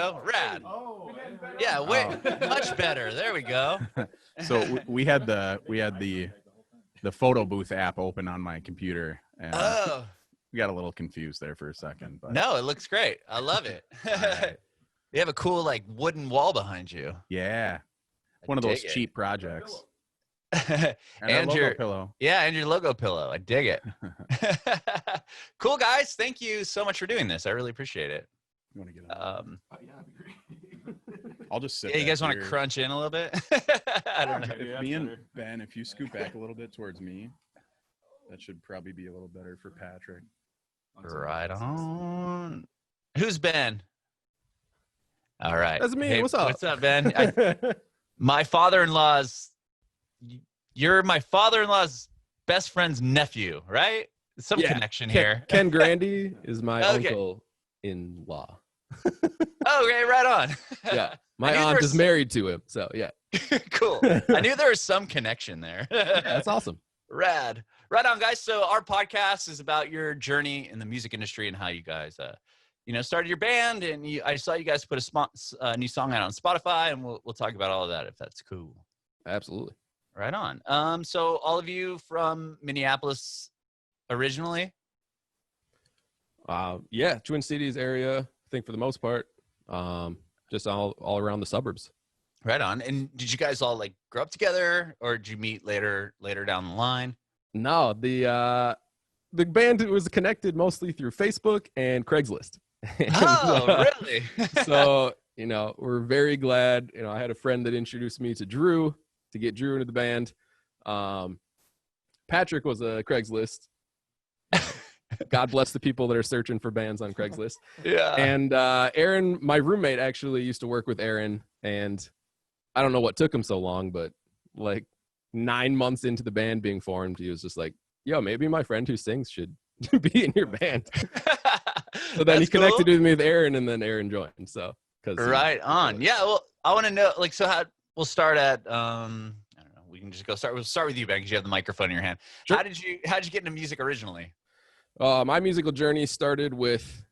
go. Rad. Yeah, much better. There we go. So we had the photo booth app open on my computer, and we got a little confused there for a second. But no, it looks great. I love it. right. You have a cool like wooden wall behind you. Yeah, one of those cheap projects. And logo your pillow. Yeah, and your logo pillow. I dig it. Cool, guys. Thank you so much for doing this. I really appreciate it. You want to get on? Yeah, that'd be great. I'll just sit. Yeah, you guys want to crunch in a little bit? I don't know. If me and Ben, if you scoot back a little bit towards me, that should probably be a little better for Patrick. Right on. Who's Ben? All right. That's me. Hey, what's up? What's up, Ben? My father-in-law's. You're my father-in-law's best friend's nephew, right? Some connection here. Ken Grandy is my uncle-in-law. Okay, right on. Yeah, my aunt is married to him, so yeah. Cool. I knew there was some connection there. That's awesome. Rad. Right on, guys. So our podcast is about your journey in the music industry and how you guys, started your band. And I saw you guys put a new song out on Spotify, and we'll talk about all of that if that's cool. Absolutely. Right on. So all of you from Minneapolis originally? Yeah, Twin Cities area, I think for the most part. Just all around the suburbs. Right on. And did you guys all like grow up together, or did you meet later down the line? No, the band was connected mostly through Facebook and Craigslist. Oh, really? So, we're very glad. I had a friend that introduced me to Drew to get Drew into the band. Patrick was a Craigslist. God bless the people that are searching for bands on Craigslist. Yeah. And Ehren, my roommate, actually used to work with Ehren, and I don't know what took him so long, but like 9 months into the band being formed, he was just like, yo, maybe my friend who sings should be in your band. So then he connected with me with Ehren, and then Ehren joined. So right on. Yeah. Well, I want to know, like, so how we'll start at I don't know. We can just we'll start with you, Ben, because you have the microphone in your hand. Sure. How'd you get into music originally? My musical journey started with,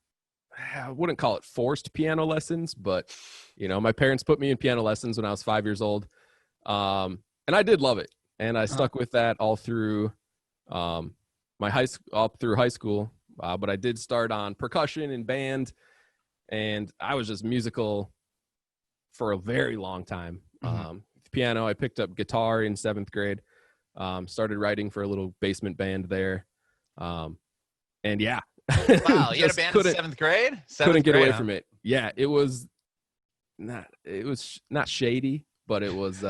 I wouldn't call it forced piano lessons, but my parents put me in piano lessons when I was 5 years old. And I did love it. And I stuck with that all through up through high school. But I did start on percussion and band, and I was just musical for a very long time. Piano, I picked up guitar in 7th grade, started writing for a little basement band there. And yeah. Wow, you had a band in 7th grade? Couldn't get away from it. Yeah, it was not shady, but it was,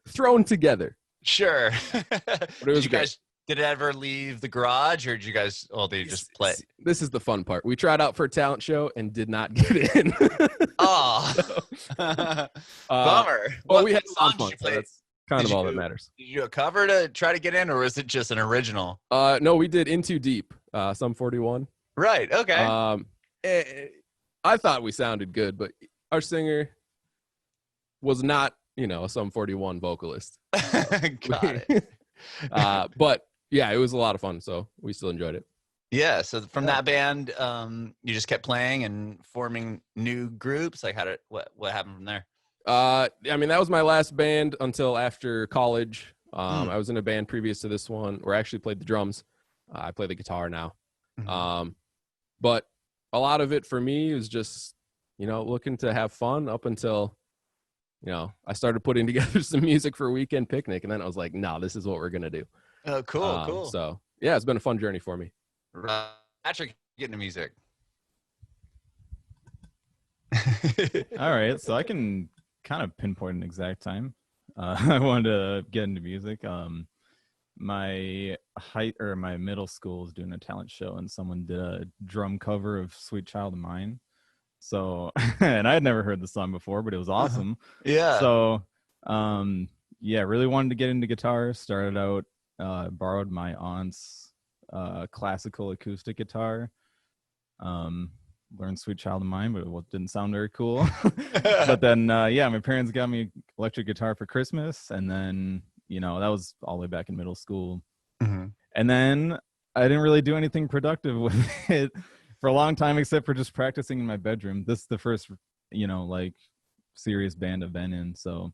thrown together. Sure. But it was great. Did it ever leave the garage, or did you guys, did you just play? This is the fun part. We tried out for a talent show and did not get in. Oh. Bummer. Well, we had a lot of fun, so that's kind of all that matters. Did you do a cover to try to get in, or was it just an original? No, we did In Too Deep, Sum 41. Right, okay. I thought we sounded good, but our singer was not, a Sum 41 vocalist. Got it. But yeah, it was a lot of fun, so we still enjoyed it. Yeah, so from that band, you just kept playing and forming new groups? Like, what happened from there? That was my last band until after college. I was in a band previous to this one where I actually played the drums. I play the guitar now. But a lot of it for me was just, looking to have fun up until, I started putting together some music for a weekend picnic, and then I was like, no, this is what we're going to do. Oh, cool. So yeah, it's been a fun journey for me. Patrick, get into music. All right, so I can kind of pinpoint an exact time. I wanted to get into music. My middle school was doing a talent show, and someone did a drum cover of "Sweet Child of Mine." So, and I had never heard the song before, but it was awesome. Yeah. So, really wanted to get into guitar. Started out, borrowed my aunt's classical acoustic guitar. Learned "Sweet Child of Mine," but it didn't sound very cool. But then, my parents got me electric guitar for Christmas, and then, that was all the way back in middle school. And then I didn't really do anything productive with it for a long time, except for just practicing in my bedroom. This is the first, like serious band I've been in. So,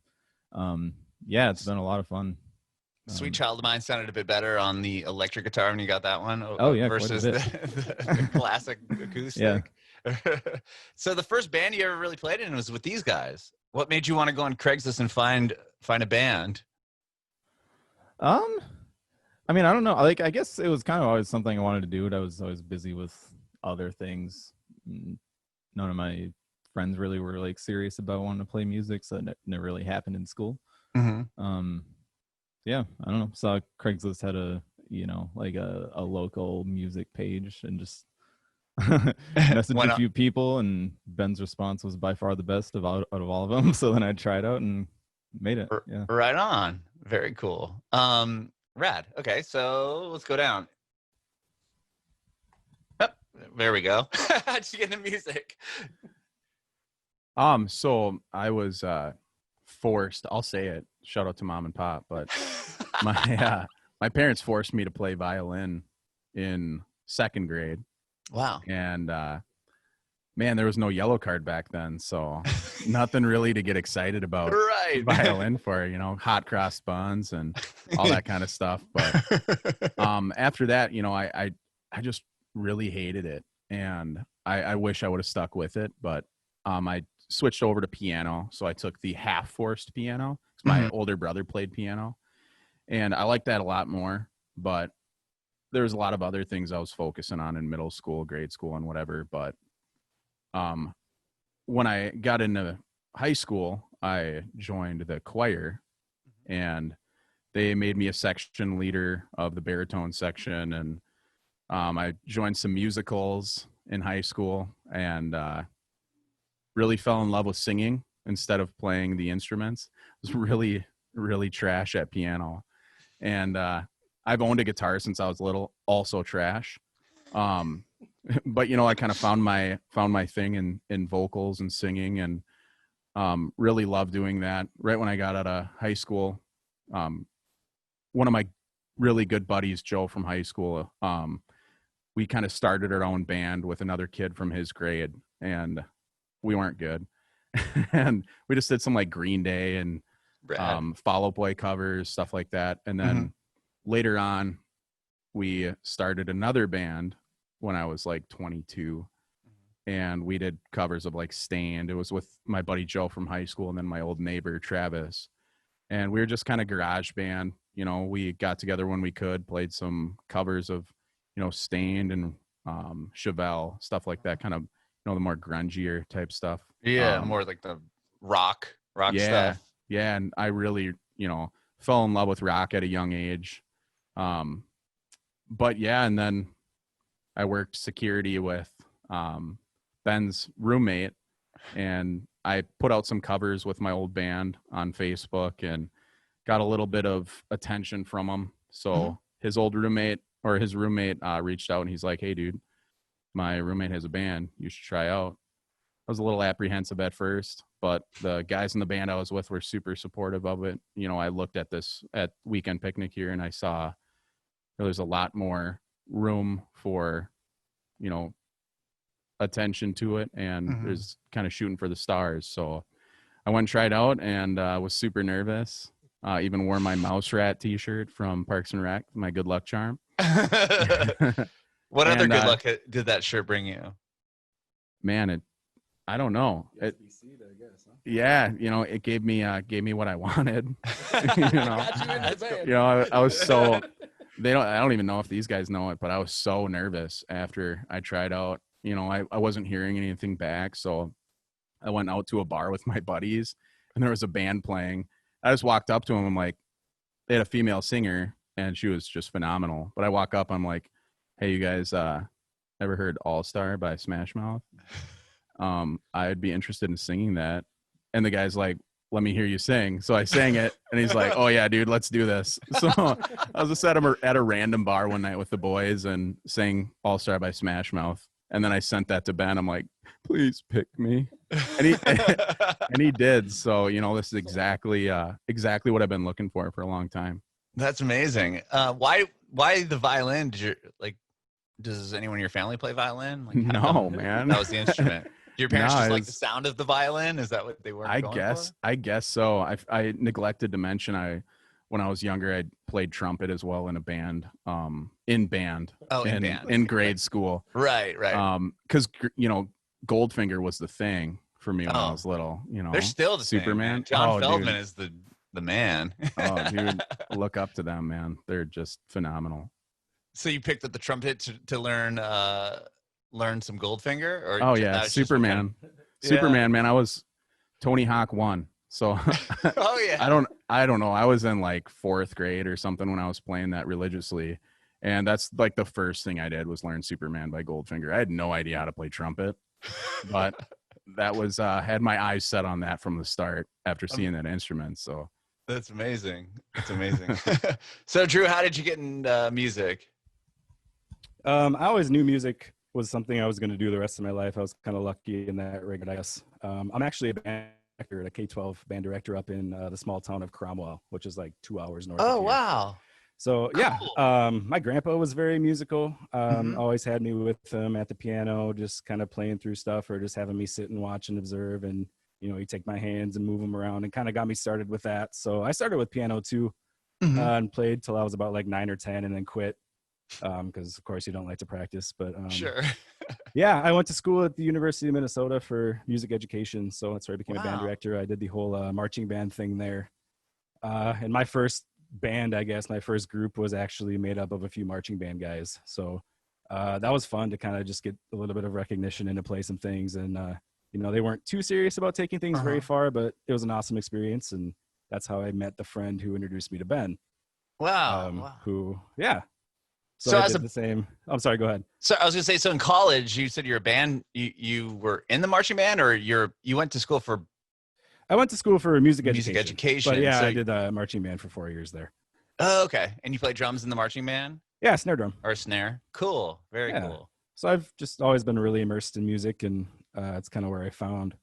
yeah, it's been a lot of fun. Sweet Child of Mine sounded a bit better on the electric guitar when you got that one. Oh yeah, versus the classic acoustic. Yeah. So the first band you ever really played in was with these guys. What made you want to go on Craigslist and find a band? I mean, I don't know. Like, I guess it was kind of always something I wanted to do, but I was always busy with other things. None of my friends really were like serious about wanting to play music, so it never really happened in school. Mm-hmm. Yeah, I don't know. Saw Craigslist had a a local music page and just messaged a few people, and Ben's response was by far the best out of all of them. So then I tried out and made it. Yeah. Right on. Very cool. Rad. Okay, so let's go down. Oh, there we go. How'd you get into music? So I was forced, I'll say it, shout out to mom and pop, but my parents forced me to play violin in 2nd grade. Wow. And man, there was no yellow card back then, so nothing really to get excited about violin for, hot cross buns and all that kind of stuff. But after that, I just really hated it, and I wish I would have stuck with it, but I switched over to piano. So I took the half forced piano. My older brother played piano, and I liked that a lot more, but there's a lot of other things I was focusing on in middle school, grade school, and whatever. But when I got into high school, I joined the choir, and they made me a section leader of the baritone section. And I joined some musicals in high school, and really fell in love with singing instead of playing the instruments. I was really, really trash at piano. And I've owned a guitar since I was little, also trash. But I kind of found my thing in vocals and singing, and really loved doing that. Right when I got out of high school, one of my really good buddies, Joe from high school, we kind of started our own band with another kid from his grade, and we weren't good. And we just did some like Green Day and Fall Out Boy covers, stuff like that. And then later on, we started another band when I was like 22, and we did covers of like Stained. It was with my buddy Joe from high school, and then my old neighbor Travis, and we were just kind of garage band. We got together when we could, played some covers of Stained and Chevelle, stuff like that, kind of the more grungier type stuff. Yeah, more like the rock stuff. Yeah, and I really fell in love with rock at a young age. But yeah, and then I worked security with Ben's roommate, and I put out some covers with my old band on Facebook and got a little bit of attention from him. So his roommate reached out, and he's like, "Hey dude, my roommate has a band, you should try out." I was a little apprehensive at first, but the guys in the band I was with were super supportive of it. I looked at this at Weekend Picnic here, and I saw there's a lot more room for, attention to it, and there's kind of shooting for the stars. So I went and tried out, and was super nervous. Even wore my Mouse Rat t-shirt from Parks and Rec, my good luck charm. What other good luck did that shirt bring you? Man, I don't know. Yeah, it gave me what I wanted. I was so I don't even know if these guys know it, but I was so nervous after I tried out. I wasn't hearing anything back, so I went out to a bar with my buddies, and there was a band playing. I just walked up to them. I'm like, they had a female singer, and she was just phenomenal. But I walk up, I'm like, "Hey, you guys, ever heard All Star by Smash Mouth? I'd be interested in singing that." And the guy's like, "Let me hear you sing." So I sang it, and he's like, "Oh yeah, dude, let's do this." So I was just at a random bar one night with the boys and sang All Star by Smash Mouth. And then I sent that to Ben. I'm like, "Please pick me." And he did. So, this is exactly what I've been looking for a long time. That's amazing. Why the violin? Did you does anyone in your family play violin? Like, No, man. That was the instrument. Do your parents No, just like the sound of the violin? Is that what they were going for? I guess so. I neglected to mention when I was younger, I played trumpet as well in a band, in band in grade school. Right. Because Goldfinger was the thing for me when I was little. They're still the Superman. Thing, John Feldman is the man. Oh, dude, look up to them, man. They're just phenomenal. So you picked up the trumpet to learn some Goldfinger, or Superman. Superman, man. I was Tony Hawk 1. So oh yeah. I don't know. I was in like 4th grade or something when I was playing that religiously. And that's like the first thing I did was learn Superman by Goldfinger. I had no idea how to play trumpet, but that was had my eyes set on that from the start after seeing that instrument. So that's amazing. That's amazing. So Drew, how did you get into music? I always knew music was something I was going to do the rest of my life. I was kind of lucky in that regard, I guess. I'm actually a band director, a K-12 band director up in the small town of Cromwell, which is like 2 hours north of here. Wow. So yeah, cool. My grandpa was very musical. Always had me with him at the piano, just kind of playing through stuff or just having me sit and watch and observe. And, he'd take my hands and move them around and kind of got me started with that. So I started with piano too, and played till I was about like 9 or 10 and then quit. Because of course you don't like to practice, but sure. Yeah, I went to school at the University of Minnesota for music education. So that's where I became a band director. I did the whole marching band thing there. And my first band, I guess, my first group was actually made up of a few marching band guys. So that was fun to kind of just get a little bit of recognition and to play some things. And, they weren't too serious about taking things very far, but it was an awesome experience. And that's how I met the friend who introduced me to Ben. Wow. So I did the same. I'm sorry, go ahead. So I was gonna say, so in college, you said you're a band. You were in the marching band, or you went to school for? I went to school for music education. But yeah, I did a marching band for 4 years there. Oh, okay. And you play drums in the marching band? Yeah, snare drum. Or snare. Cool. Very cool. So I've just always been really immersed in music, and it's kind of where I found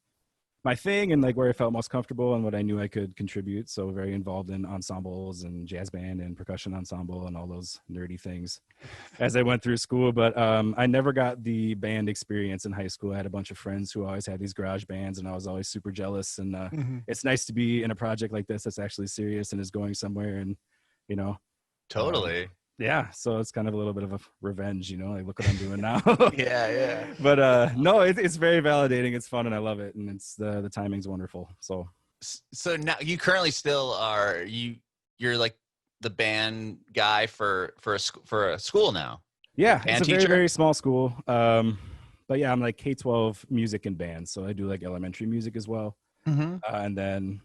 my thing and like where I felt most comfortable and what I knew I could contribute. So very involved in ensembles and jazz band and percussion ensemble and all those nerdy things as I went through school. But I never got the band experience in high school. I had a bunch of friends who always had these garage bands, and I was always super jealous. And it's nice to be in a project like this that's actually serious and is going somewhere. And, totally. Yeah, so it's kind of a little bit of a revenge, like look what I'm doing now. Yeah. But no, it's very validating. It's fun and I love it, and it's the timing's wonderful. So now you currently still are you're like the band guy for a school now. Yeah, band it's a teacher? very very small school. But yeah, I'm like K-12 music and band, so I do like elementary music as well. And then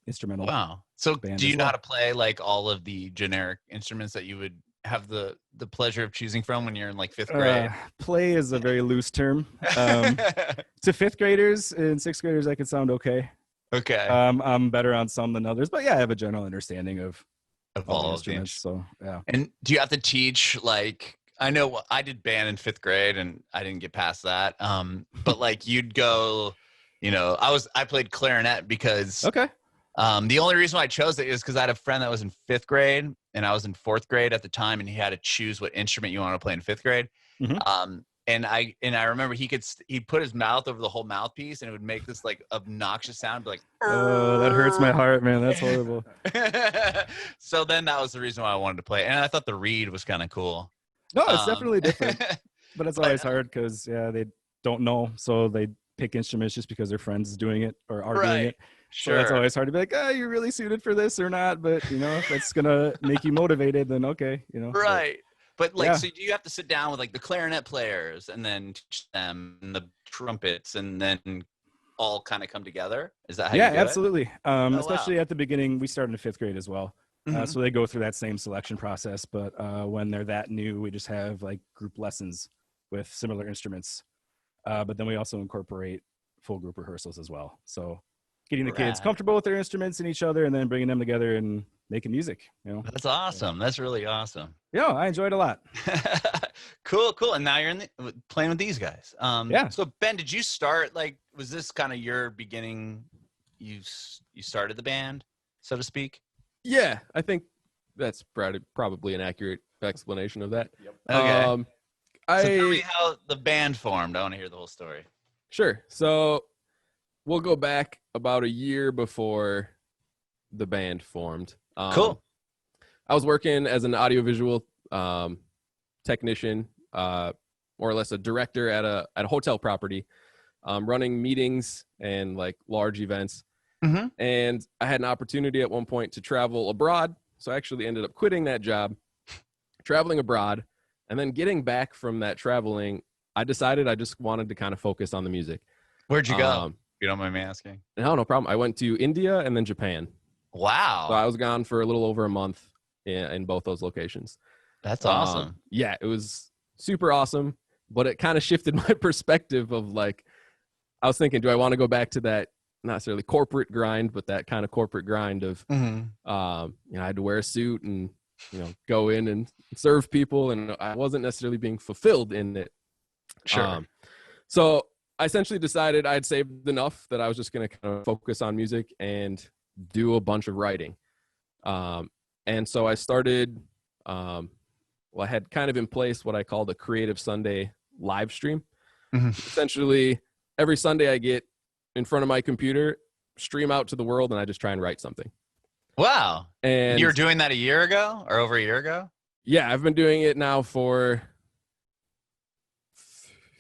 instrumental. Wow. So do you know how to play like all of the generic instruments that you would have the pleasure of choosing from when you're in like 5th grade? Play is a very loose term. To 5th graders and 6th graders, I could sound okay. Okay. I'm better on some than others, but yeah, I have a general understanding of all the instruments. So yeah. And do you have to teach like? I know I did band in 5th grade and I didn't get past that. But like you'd go, I played clarinet because the only reason why I chose it is because I had a friend that was in 5th grade and I was in 4th grade at the time, and he had to choose what instrument you want to play in 5th grade. And I remember he'd put his mouth over the whole mouthpiece and it would make this like obnoxious sound, like, oh, that hurts my heart, man. That's horrible. So then that was the reason why I wanted to play. And I thought the reed was kind of cool. No, it's definitely different, but it's always hard because they don't know. So they pick instruments just because their friends doing it or are doing it. Sure. So it's always hard to be like, you're really suited for this or not. But, if that's going to make you motivated, then okay, Right. But so do you have to sit down with like the clarinet players and then teach them the trumpets and then all kind of come together? Is that how you do absolutely. it? Especially at the beginning, we started in 5th grade as well. So they go through that same selection process. But when they're that new, we just have like group lessons with similar instruments. But then we also incorporate full group rehearsals as well. So getting the kids comfortable with their instruments and each other, and then bringing them together and making music. That's awesome. That's really awesome. Yeah, I enjoyed it a lot. Cool. And now you're playing with these guys. So Ben, did you start was this kind of your beginning? You started the band, so to speak. Yeah, I think that's probably an accurate explanation of that. Yep. Okay. So tell me how the band formed. I want to hear the whole story. Sure. So we'll go back about a year before the band formed. Cool. I was working as an audiovisual technician, more or less a director at a hotel property, running meetings and like large events. Mm-hmm. And I had an opportunity at one point to travel abroad. So I actually ended up quitting that job, traveling abroad, and then getting back from that traveling, I decided I just wanted to kind of focus on the music. Where'd you go? If you don't mind me asking. No problem. I went to India and then Japan. Wow. So I was gone for a little over a month in both those locations. That's awesome. Yeah, it was super awesome, but it kind of shifted my perspective of like, I was thinking, do I want to go back to that, not necessarily corporate grind, but that kind of corporate grind of, I had to wear a suit and, go in and serve people, and I wasn't necessarily being fulfilled in it. Sure. So I essentially decided I'd saved enough that I was just going to kind of focus on music and do a bunch of writing. And so I started, I had kind of in place what I call the Creative Sunday live stream. Essentially, every Sunday I get in front of my computer, stream out to the world, and I just try and write something. Wow. And you were doing that a year ago or over a year ago? Yeah, I've been doing it now for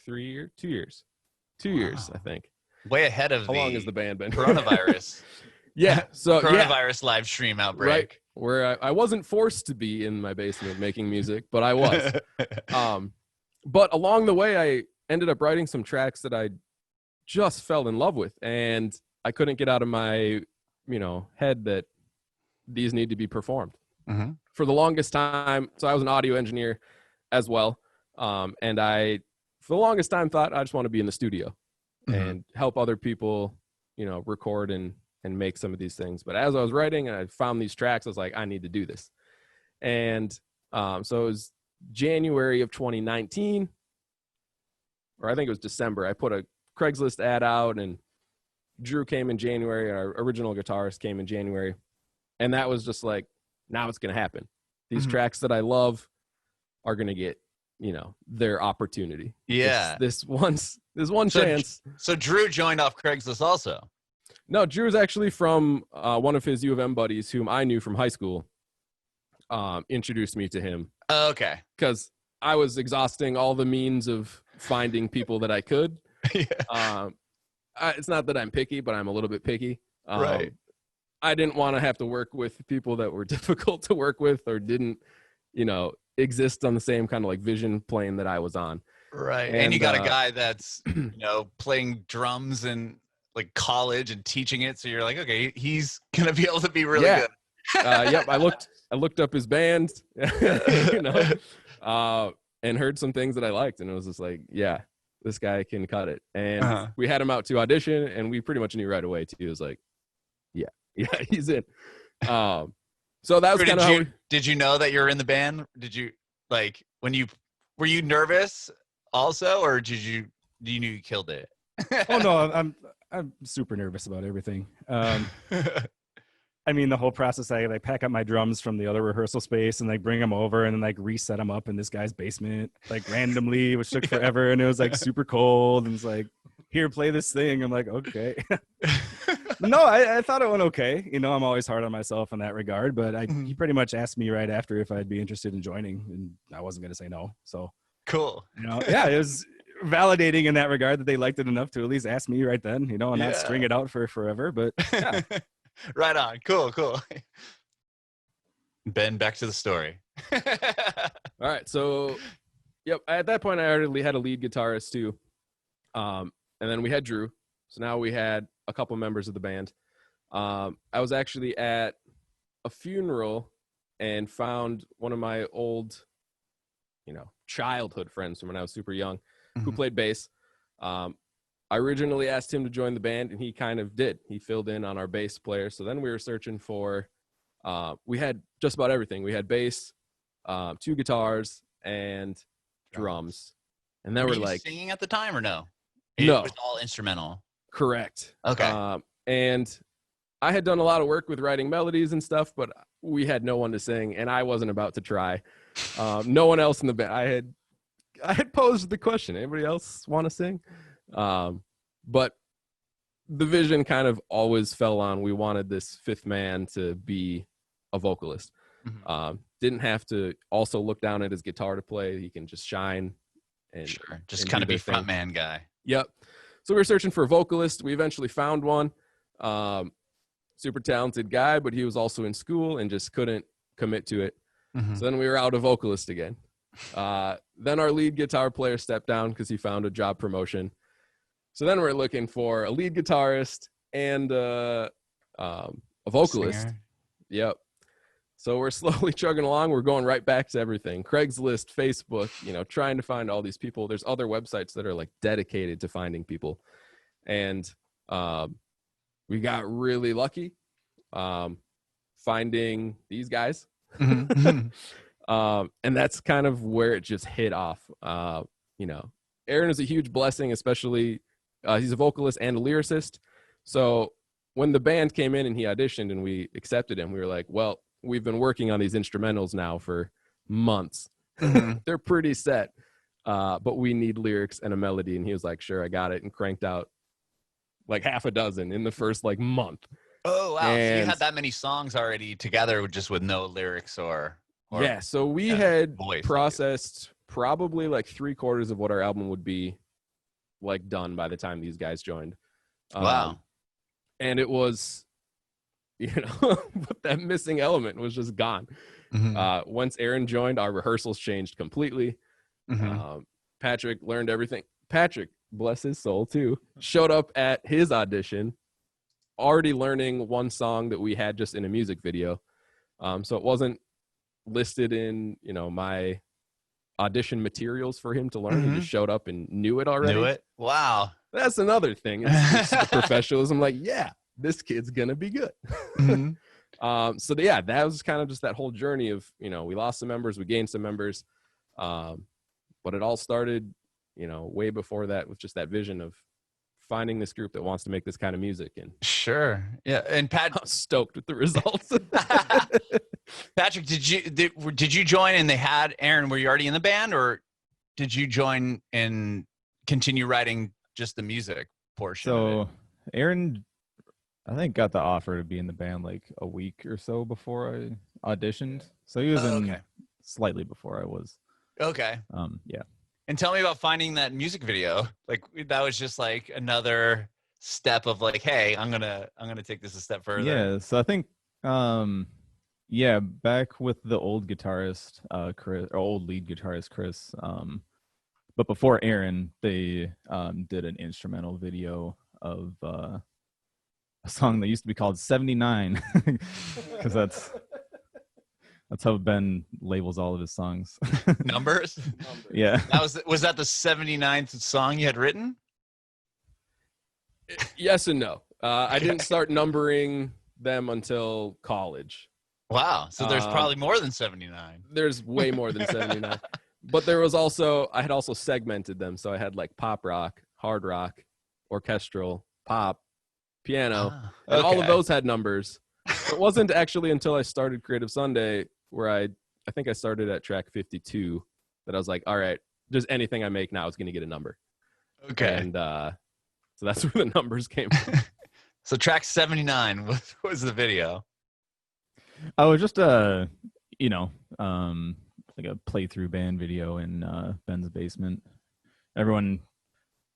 2 years. 2 years, I think. Way ahead of How long has the band been? Coronavirus. Yeah. So coronavirus live stream outbreak. Right. Where I wasn't forced to be in my basement making music, but I was. But along the way, I ended up writing some tracks that I just fell in love with, and I couldn't get out of my, head that these need to be performed. For the longest time. So I was an audio engineer as well. And I, for the longest time, thought I just want to be in the studio and help other people, record and make some of these things. But as I was writing and I found these tracks, I was like, I need to do this. And so it was January of 2019, or I think it was December. I put a Craigslist ad out, and Drew came in January. Our original guitarist came in January. And that was just like, now it's going to happen. These tracks that I love are going to get, their opportunity. Yeah. This one chance. So Drew joined off Craigslist also. No, Drew is actually from one of his U of M buddies whom I knew from high school. Introduced me to him. Oh, okay. Because I was exhausting all the means of finding people that I could. Yeah. It's not that I'm picky, but I'm a little bit picky. Right. I didn't want to have to work with people that were difficult to work with or didn't, exist on the same kind of like vision plane that I was on. Right. And you got a guy that's, playing drums in like college and teaching it. So you're like, okay, he's going to be able to be really good. Yep. I looked up his band, and heard some things that I liked. And it was just like, yeah, this guy can cut it. And we had him out to audition, and we pretty much knew right away too. He was like, yeah, he's in. So that was kind of how did you know that you're in the band? Did you like were you nervous also, or you knew you killed it? Oh no, I'm super nervous about everything. I mean, the whole process, I like pack up my drums from the other rehearsal space and like bring them over and then like reset them up in this guy's basement, like randomly, which took forever. And it was like super cold. And it's like, here, play this thing. I'm like, okay. No, I thought it went okay. I'm always hard on myself in that regard, but he pretty much asked me right after if I'd be interested in joining, and I wasn't going to say no. So cool. Yeah, it was validating in that regard that they liked it enough to at least ask me right then, and not string it out for forever. But yeah. Right on. Cool. Ben, back to the story. All right. So, yep. At that point, I already had a lead guitarist too. And then we had Drew. So now we had a couple members of the band. I was actually at a funeral and found one of my old, childhood friends from when I was super young who played bass. I originally asked him to join the band, and he kind of did. He filled in on our bass player. So then we were searching for, we had just about everything. We had bass, 2 guitars, and drums. And then Were we're you like, singing at the time or no? No. It was all instrumental. correct. Okay. And I had done a lot of work with writing melodies and stuff, but we had no one to sing, and I wasn't about to try. No one else in the band. I had posed the question. Anybody else want to sing? But the vision kind of always fell on, we wanted this fifth man to be a vocalist. Didn't have to also look down at his guitar to play. He can just shine and just kind of be front man guy. Yep. So we were searching for a vocalist. We eventually found one. Super talented guy, but he was also in school and just couldn't commit to it. So then we were out a vocalist again. Then our lead guitar player stepped down because he found a job promotion. So then we're looking for a lead guitarist and a vocalist. Singer. Yep. So we're slowly chugging along. We're going right back to everything. Craigslist, Facebook, trying to find all these people. There's other websites that are like dedicated to finding people. And we got really lucky finding these guys. And that's kind of where it just hit off. Ehren is a huge blessing, especially he's a vocalist and a lyricist. So when the band came in and he auditioned and we accepted him, we were like, well, we've been working on these instrumentals now for months. They're pretty set, but we need lyrics and a melody. And he was like, sure, I got it, and cranked out like half a dozen in the first like month. Oh, wow. So you had that many songs already together just with no lyrics or yeah. So we had voice, processed probably like 3/4 of what our album would be like done by the time these guys joined. Wow. And it was, but that missing element was just gone. Once Ehren joined, our rehearsals changed completely. Patrick learned everything. Patrick, bless his soul too, showed up at his audition already learning one song that we had just in a music video. So it wasn't listed in, my audition materials for him to learn. He just showed up and knew it already. Knew it? Wow. That's another thing. It's the professionalism. Like, yeah, this kid's going to be good. So that was kind of just that whole journey of, we lost some members, we gained some members. But it all started, way before that with just that vision of finding this group that wants to make this kind of music. And sure. Yeah. And Pat, I'm stoked with the results. Patrick, did you join and they had Ehren? Were you already in the band, or did you join and continue writing just the music portion? So Ehren, I think, got the offer to be in the band like a week or so before I auditioned. So he was in slightly before I was. Okay. Yeah. And tell me about finding that music video. Like, that was just like another step of like, hey, I'm gonna take this a step further. Yeah. So I think back with the old guitarist Chris, or old lead guitarist Chris, but before Ehren, they did an instrumental video of a song that used to be called 79, because that's how Ben labels all of his songs. Numbers? Yeah. Was that the 79th song you had written? Yes and no. I didn't start numbering them until college. Wow. So there's probably more than 79. There's way more than 79. But there was I had also segmented them. So I had like pop rock, hard rock, orchestral, pop, piano, and all of those had numbers. It wasn't actually until I started Creative Sunday where I think I started at track 52 that I was like, all right, just anything I make now is going to get a number. Okay. And so that's where the numbers came from. So track 79 was the video. Oh, just like a playthrough band video in Ben's basement. Everyone,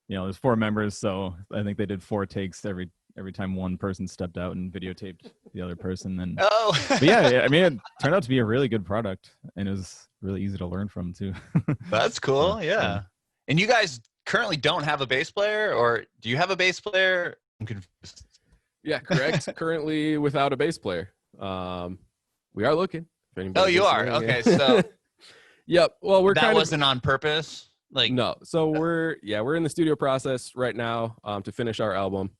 there's 4 members, so I think they did 4 takes every time one person stepped out and videotaped the other person. And but yeah, I mean, it turned out to be a really good product, and it was really easy to learn from too. That's cool. Yeah. And you guys currently don't have a bass player, or do you have a bass player? I'm confused. Yeah, correct. Currently without a bass player. We are looking. Oh, you are? Okay, so. Yep. Well, that wasn't on purpose? Like, no. So we're in the studio process right now to finish our album.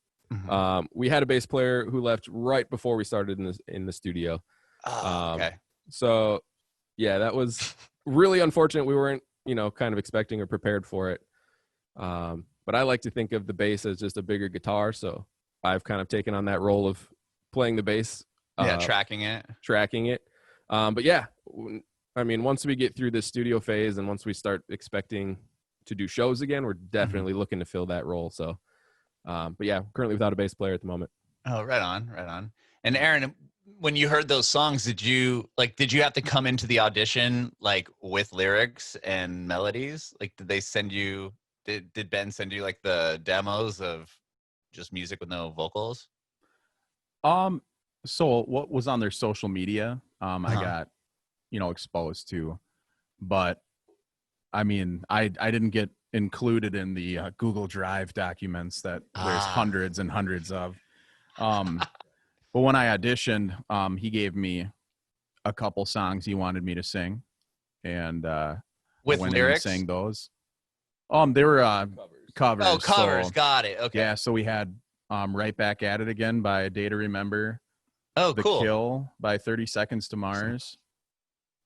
We had a bass player who left right before we started in the studio. Okay. So yeah, that was really unfortunate. We weren't, kind of expecting or prepared for it. But I like to think of the bass as just a bigger guitar. So I've kind of taken on that role of playing the bass. Tracking it. But yeah, I mean, once we get through this studio phase and once we start expecting to do shows again, we're definitely looking to fill that role. So, but yeah, currently without a bass player at the moment. Oh, right on, right on. And Ehren, when you heard those songs, did you have to come into the audition like with lyrics and melodies? Like, did they send you? Did Ben send you like the demos of just music with no vocals? So what was on their social media, I got, exposed to, but I mean, I didn't get included in the Google Drive documents that there's hundreds and hundreds of. But when I auditioned, he gave me a couple songs he wanted me to sing, and with went lyrics, in and sang those. They were covers. Oh, covers. So, got it. Okay. yeah, so we had Right Back at It Again by A Day to Remember. Oh, The cool. Kill by 30 Seconds to Mars.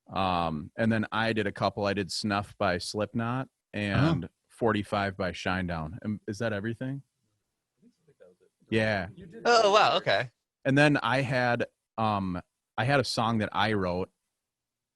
And then I did a couple. I did Snuff by Slipknot and 45 by Shinedown. Is that everything? Yeah. Oh, wow. Okay. And then I had a song that I wrote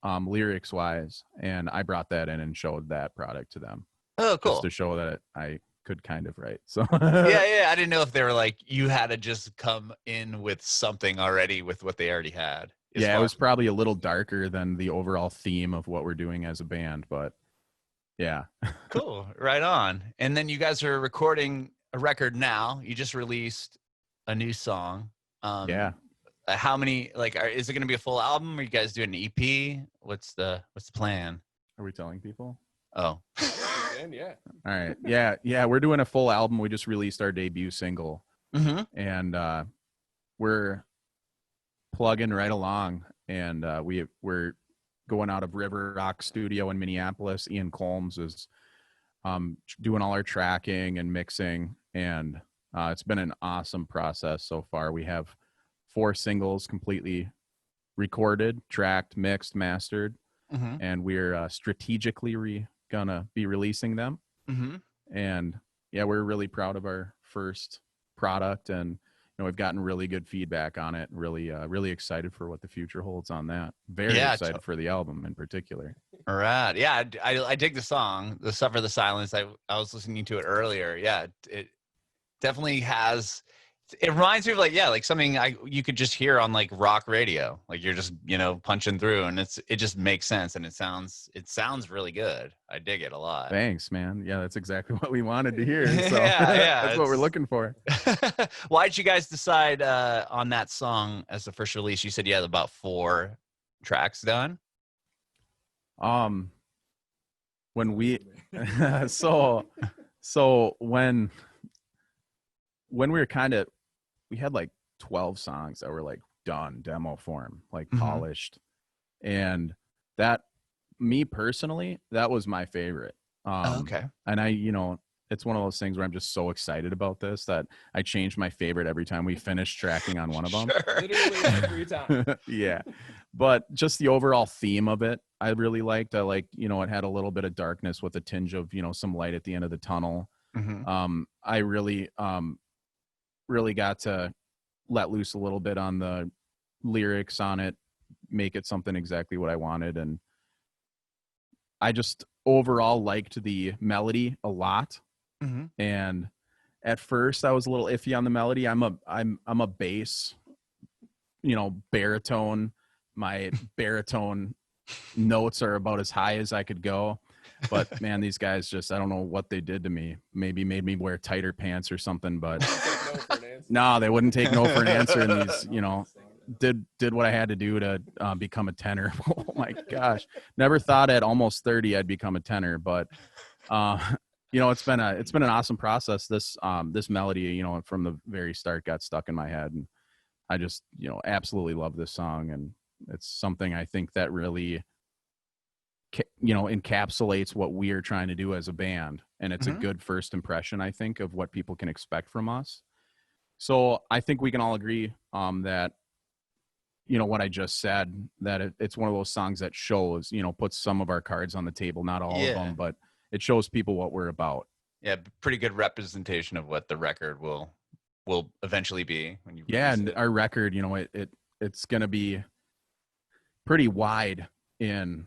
lyrics wise, and I brought that in and showed that product to them. Oh, cool. Just to show that I could kind of write. So yeah. I didn't know if they were like, you had to just come in with something already with what they already had. Yeah, it was probably a little darker than the overall theme of what we're doing as a band, but yeah. Cool. Right on. And then you guys are recording a record now. You just released a new song. Yeah. How many, is it going to be a full album? Are you guys doing an EP? What's the plan? Are we telling people? Oh. Yeah. All right. Yeah. We're doing a full album. We just released our debut single, and we're plugging right along. And we're going out of River Rock Studio in Minneapolis. Ian Colmes is doing all our tracking and mixing, and it's been an awesome process so far. We have 4 singles completely recorded, tracked, mixed, mastered, and we're strategically gonna be releasing them. And yeah, we're really proud of our first product, and we've gotten really good feedback on it. Really excited for what the future holds on that. Very excited for the album in particular. All right. Yeah, I dig the song, The Suffer the Silence. I was listening to it earlier. Yeah, it definitely has. It reminds me of like something you could just hear on like rock radio. Like you're just punching through, and it just makes sense, and it sounds really good. I dig it a lot. Thanks, man. Yeah, that's exactly what we wanted to hear. So yeah, that's what we're looking for. Why did you guys decide on that song as the first release? You said you had about 4 tracks done. When we so when we were we had like 12 songs that were like done demo form, like polished, and that, me personally, that was my favorite. Okay. And it's one of those things where I'm just so excited about this that I change my favorite every time we finish tracking on one of them. Sure. Literally every time. Yeah. But just the overall theme of it, I really liked. I like, it had a little bit of darkness with a tinge of, some light at the end of the tunnel. I really got to let loose a little bit on the lyrics on it, make it something exactly what I wanted. And I just overall liked the melody a lot. And at first I was a little iffy on the melody. I'm a bass, baritone. My baritone notes are about as high as I could go. But man, these guys just, I don't know what they did to me. Maybe made me wear tighter pants or something, but no, they wouldn't take no for an answer. And these, did what I had to do to become a tenor. Oh my gosh. Never thought at almost 30 I'd become a tenor, but it's been an awesome process. This melody, from the very start got stuck in my head, and I just, absolutely love this song. And it's something I think that really encapsulates what we're trying to do as a band, and it's a good first impression, I think, of what people can expect from us. So I think we can all agree that what I just said, that it's one of those songs that shows, puts some of our cards on the table, not all of them, but it shows people what we're about. Yeah, pretty good representation of what the record will eventually be when you and it. Our record, it's going to be pretty wide in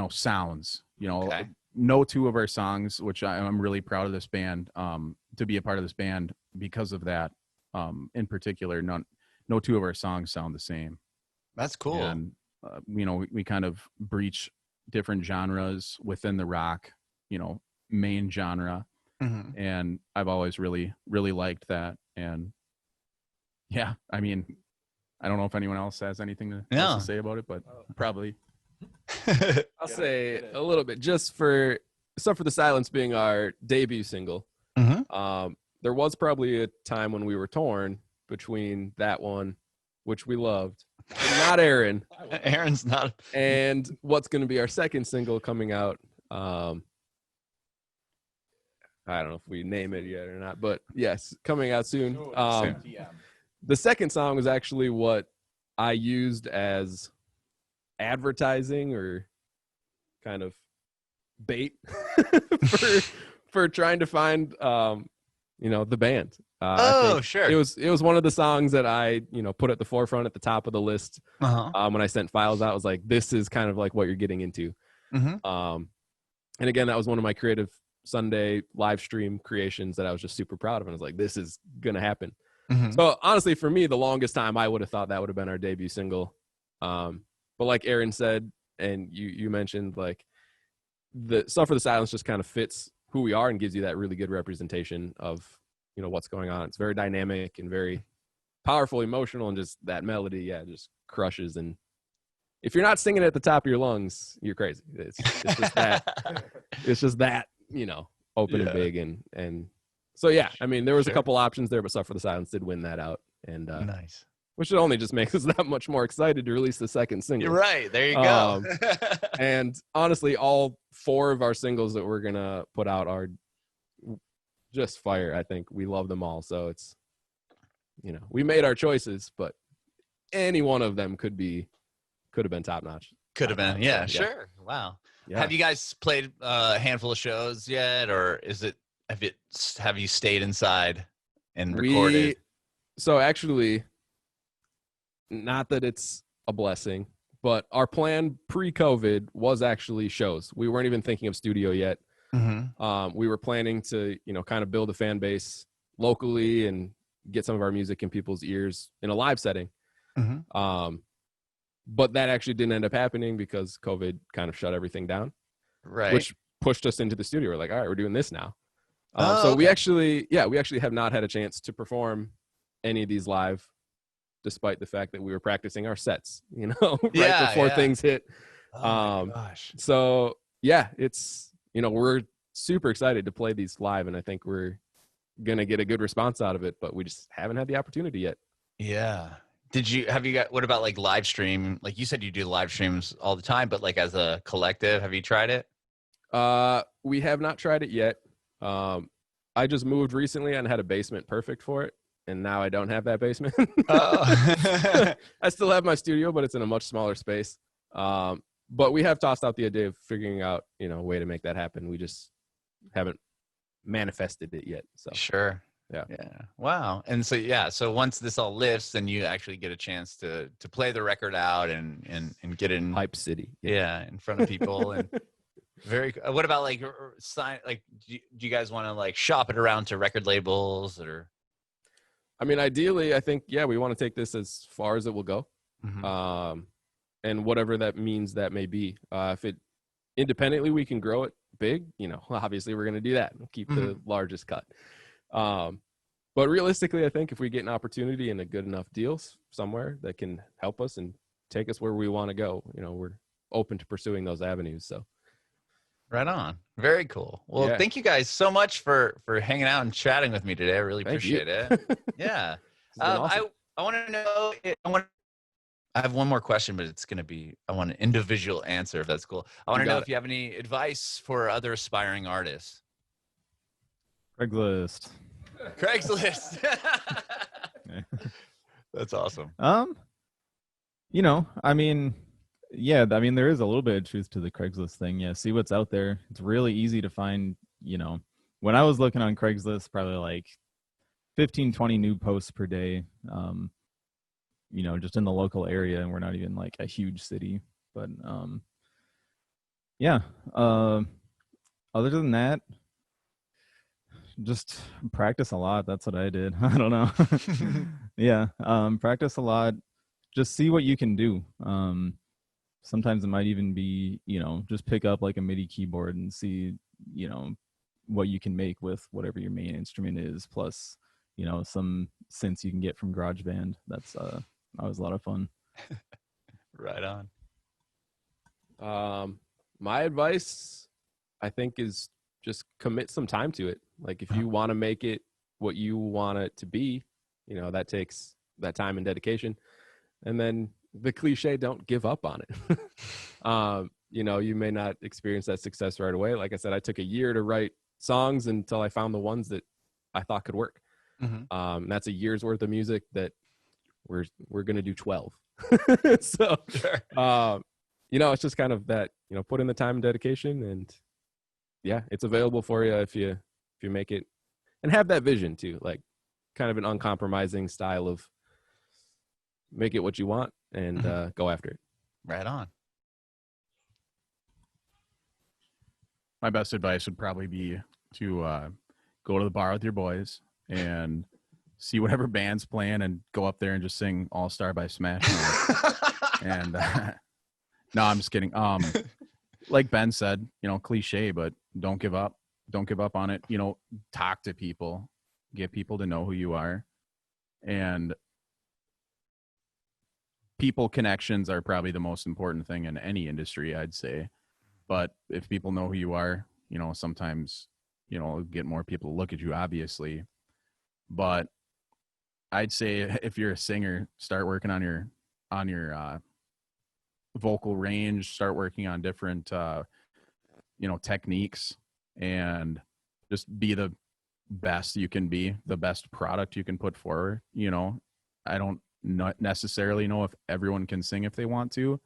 sounds. Okay. No two of our songs, which I'm really proud of this band, to be a part of this band because of that. In particular, no two of our songs sound the same. That's cool. And we kind of breach different genres within the rock, main genre. Mhm. And I've always really, really liked that. And yeah, I mean, I don't know if anyone else has anything else to say about it, but probably. I'll say a little bit just for Suffer the Silence being our debut single. Mhm. There was probably a time when we were torn between that one, which we loved, and not Ehren, Aaron's not. and what's going to be our second single coming out. I don't know if we name it yet or not, but yes, coming out soon. The second song was actually what I used as advertising or kind of bait for trying to find the band. I think Sure. it was one of the songs that I put at the forefront at the top of the list. When I sent files out, I was like, this is kind of like what you're getting into. Mhm. And again, that was one of my creative Sunday live stream creations that I was just super proud of, and I was like, this is gonna happen. Mhm. So honestly, for me, the longest time I would have thought that would have been our debut single. But like Ehren said, and you mentioned, like, the Suffer the Silence just kind of fits who we are and gives you that really good representation of what's going on. It's very dynamic and very powerful, emotional, and just that melody, just crushes. And if you're not singing it at the top of your lungs, you're crazy. It's just that. It's just that, open and big, and so yeah. I mean, there was a couple options there, but Suffer the Silence did win that out, and Nice. which only just makes us that much more excited to release the second single. You're right. There you go. And honestly, all 4 of our singles that we're gonna put out are just fire. I think we love them all. So it's, we made our choices, but any one of them could have been top notch. Could have been. Yeah, sure. Wow. Yeah. Have you guys played a handful of shows yet, or have you stayed inside and recorded? So actually, not that it's a blessing, but our plan pre-COVID was actually shows. We weren't even thinking of studio yet. Mm-hmm. We were planning to, kind of build a fan base locally and get some of our music in people's ears in a live setting. Mm-hmm. But that actually didn't end up happening because COVID kind of shut everything down. Right. Which pushed us into the studio. We're like, all right, we're doing this now. Okay. We actually have not had a chance to perform any of these live, despite the fact that we were practicing our sets, right before things hit. Oh my gosh. So yeah, it's, we're super excited to play these live, and I think we're going to get a good response out of it, but we just haven't had the opportunity yet. Yeah. What about like live stream? Like you said, you do live streams all the time, but like as a collective, have you tried it? We have not tried it yet. I just moved recently and had a basement perfect for it, and now I don't have that basement. Oh. I still have my studio, but it's in a much smaller space. But we have tossed out the idea of figuring out, a way to make that happen. We just haven't manifested it yet. So Sure. Yeah. Wow. And so once this all lifts, then you actually get a chance to play the record out and get in Hype City. Yeah, in front of people. And what about like sign? Like, do you guys want to like shop it around to record labels or? I mean, ideally, I think, we want to take this as far as it will go. Mm-hmm. And whatever that means that may be. If it independently we can grow it big, obviously we're going to do that. We'll keep the largest cut. But realistically, I think if we get an opportunity and a good enough deals somewhere that can help us and take us where we want to go, we're open to pursuing those avenues. So. Right on. Very cool. Well, thank you guys so much for hanging out and chatting with me today. I really appreciate it. Yeah. Awesome. I want to know, I have one more question, but I want an individual answer if that's cool. I want to know if you have any advice for other aspiring artists. Craigslist. That's awesome. There is a little bit of truth to the Craigslist thing. Yeah, see what's out there. It's really easy to find, when I was looking on Craigslist, probably like 15, 20 new posts per day, just in the local area, and we're not even like a huge city. But Yeah. Other than that, just practice a lot. That's what I did. I don't know. Yeah. Practice a lot. Just see what you can do. Sometimes it might even be, just pick up like a MIDI keyboard and see, what you can make with whatever your main instrument is, plus, some synths you can get from GarageBand. That's always a lot of fun. Right on. My advice, I think, is just commit some time to it. Like if you want to make it what you want it to be, that takes that time and dedication. And then the cliche, don't give up on it. You may not experience that success right away. Like I said, I took a year to write songs until I found the ones that I thought could work. That's a year's worth of music that we're going to do 12. So, it's just kind of that, put in the time and dedication, and yeah, it's available for you if you make it, and have that vision too, like kind of an uncompromising style of make it what you want and go after it. Right on. My best advice would probably be to go to the bar with your boys and see whatever band's playing and go up there and just sing All Star by Smash Mouth. And no, I'm just kidding. Like Ben said, cliche, but don't give up. Don't give up on it. Talk to people, get people to know who you are. And people connections are probably the most important thing in any industry, I'd say. But if people know who you are, sometimes, get more people to look at you, obviously. But I'd say if you're a singer, start working on your vocal range, start working on different, techniques, and just be the best you can be, the best product you can put forward. I don't not necessarily know if everyone can sing if they want to,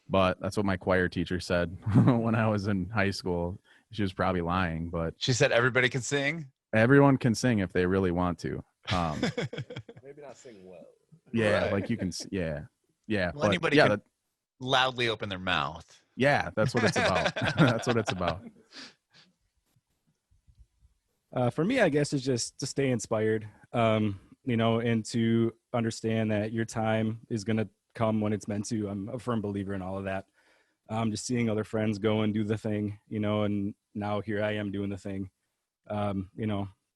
but that's what my choir teacher said when I was in high school. She was probably lying, but She said everybody can sing. everyone can sing if they really want to. Maybe not sing well. Yeah, Right. like you can. Yeah. Well, but anybody yeah, can loudly open their mouth. yeah, that's what it's about. That's what it's about. For me, I guess, is just to stay inspired, and to understand that your time is going to come when it's meant to. I'm a firm believer in all of that. Just seeing other friends go and do the thing, and now here I am doing the thing.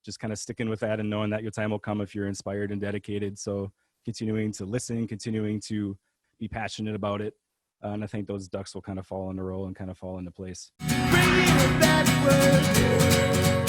Just kind of sticking with that and knowing that your time will come if you're inspired and dedicated. So continuing to listen, continuing to be passionate about it. And I think those ducks will kind of fall in a row and kind of fall into place. Bringing it backward.